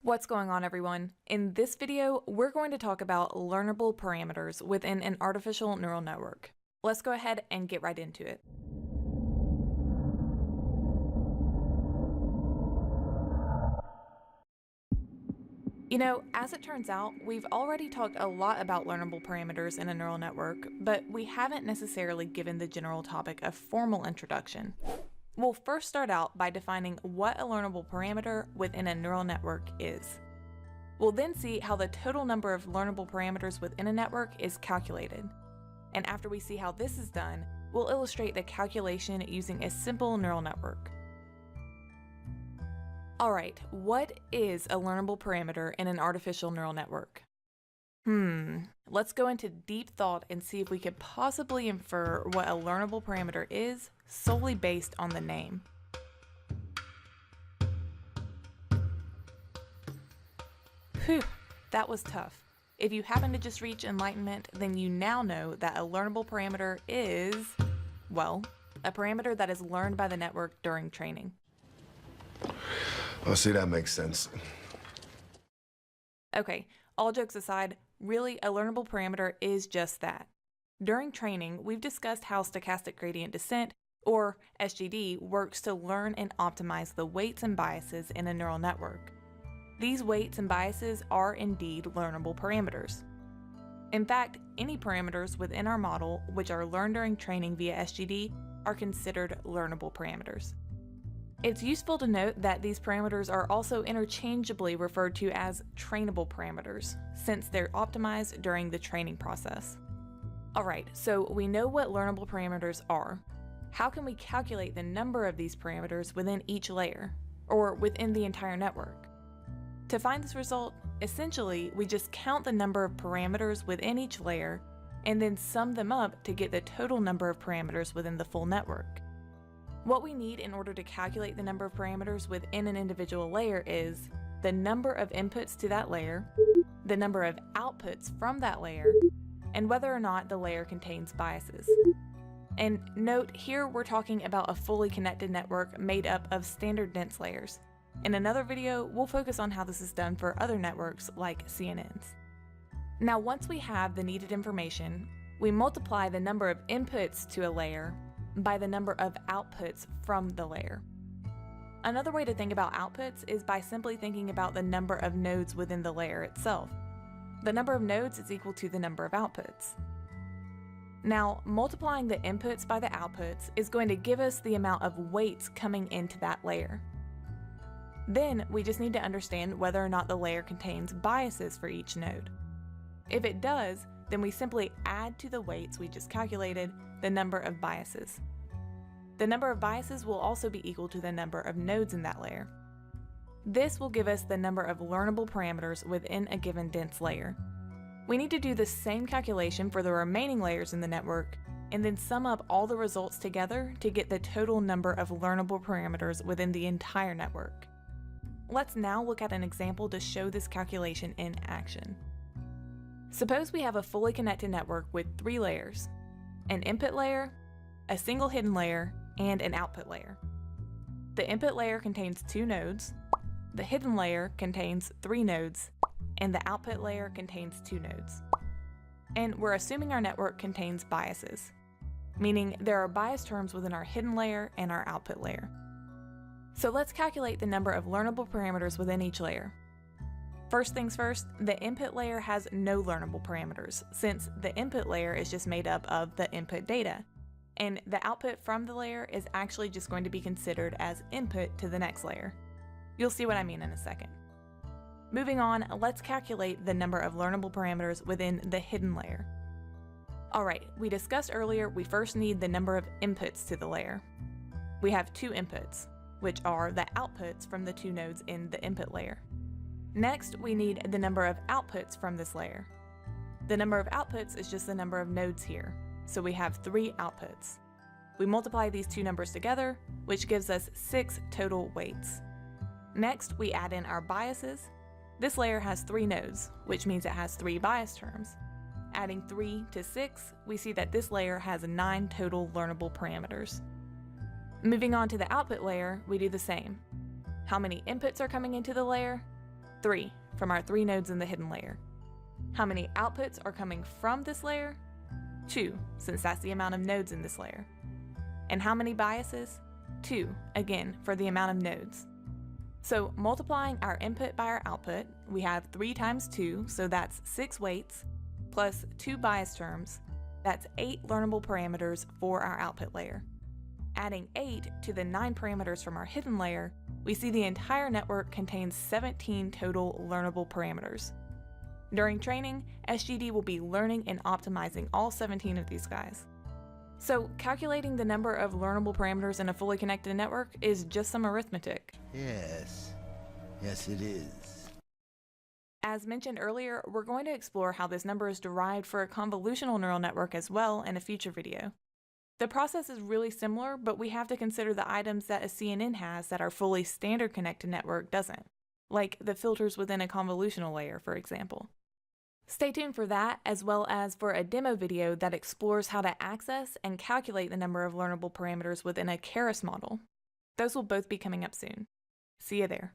What's going on, everyone? In this video, we're going to talk about learnable parameters within an artificial neural network. Let's go ahead and get right into it. You know, as it turns out, we've already talked a lot about learnable parameters in a neural network, but we haven't necessarily given the general topic a formal introduction. We'll first start out by defining what a learnable parameter within a neural network is. We'll then see how the total number of learnable parameters within a network is calculated. And after we see how this is done, we'll illustrate the calculation using a simple neural network. Alright, what is a learnable parameter in an artificial neural network? Let's go into deep thought and see if we could possibly infer what a learnable parameter is solely based on the name. Whew, that was tough. If you happen to just reach enlightenment, then you now know that a learnable parameter is, well, a parameter that is learned by the network during training. Oh, see, that makes sense. Okay, all jokes aside, really, a learnable parameter is just that. During training, we've discussed how stochastic gradient descent, or SGD, works to learn and optimize the weights and biases in a neural network. These weights and biases are indeed learnable parameters. In fact, any parameters within our model which are learned during training via SGD are considered learnable parameters. It's useful to note that these parameters are also interchangeably referred to as trainable parameters, since they're optimized during the training process. Alright, so we know what learnable parameters are. How can we calculate the number of these parameters within each layer, or within the entire network? To find this result, essentially, we just count the number of parameters within each layer, and then sum them up to get the total number of parameters within the full network. What we need in order to calculate the number of parameters within an individual layer is the number of inputs to that layer, the number of outputs from that layer, and whether or not the layer contains biases. And note, here we're talking about a fully connected network made up of standard dense layers. In another video, we'll focus on how this is done for other networks like CNNs. Now, once we have the needed information, we multiply the number of inputs to a layer by the number of outputs from the layer. Another way to think about outputs is by simply thinking about the number of nodes within the layer itself. The number of nodes is equal to the number of outputs. Now, multiplying the inputs by the outputs is going to give us the amount of weights coming into that layer. Then we just need to understand whether or not the layer contains biases for each node. If it does, then we simply add to the weights we just calculated the number of biases. The number of biases will also be equal to the number of nodes in that layer. This will give us the number of learnable parameters within a given dense layer. We need to do the same calculation for the remaining layers in the network, and then sum up all the results together to get the total number of learnable parameters within the entire network. Let's now look at an example to show this calculation in action. Suppose we have a fully connected network with 3 layers: an input layer, a single hidden layer, and an output layer. The input layer contains 2 nodes, the hidden layer contains 3 nodes, and the output layer contains 2 nodes. And we're assuming our network contains biases, meaning there are bias terms within our hidden layer and our output layer. So let's calculate the number of learnable parameters within each layer. First things first, the input layer has no learnable parameters, since the input layer is just made up of the input data, and the output from the layer is actually just going to be considered as input to the next layer. You'll see what I mean in a second. Moving on, let's calculate the number of learnable parameters within the hidden layer. Alright, we discussed earlier we first need the number of inputs to the layer. We have 2 inputs, which are the outputs from the 2 nodes in the input layer. Next, we need the number of outputs from this layer. The number of outputs is just the number of nodes here, so we have 3 outputs. We multiply these 2 numbers together, which gives us 6 total weights. Next, we add in our biases. This layer has 3 nodes, which means it has 3 bias terms. Adding 3 to 6, we see that this layer has 9 total learnable parameters. Moving on to the output layer, we do the same. How many inputs are coming into the layer? 3 from our 3 nodes in the hidden layer. How many outputs are coming from this layer? 2, since that's the amount of nodes in this layer. And how many biases? 2, again, for the amount of nodes. So multiplying our input by our output, we have 3 times 2, so that's 6 weights, plus 2 bias terms, that's 8 learnable parameters for our output layer. Adding 8 to the 9 parameters from our hidden layer, we see the entire network contains 17 total learnable parameters. During training, SGD will be learning and optimizing all 17 of these guys. So calculating the number of learnable parameters in a fully connected network is just some arithmetic. Yes. Yes, it is. As mentioned earlier, we're going to explore how this number is derived for a convolutional neural network as well in a future video. The process is really similar, but we have to consider the items that a CNN has that our fully standard connected network doesn't, like the filters within a convolutional layer, for example. Stay tuned for that, as well as for a demo video that explores how to access and calculate the number of learnable parameters within a Keras model. Those will both be coming up soon. See you there.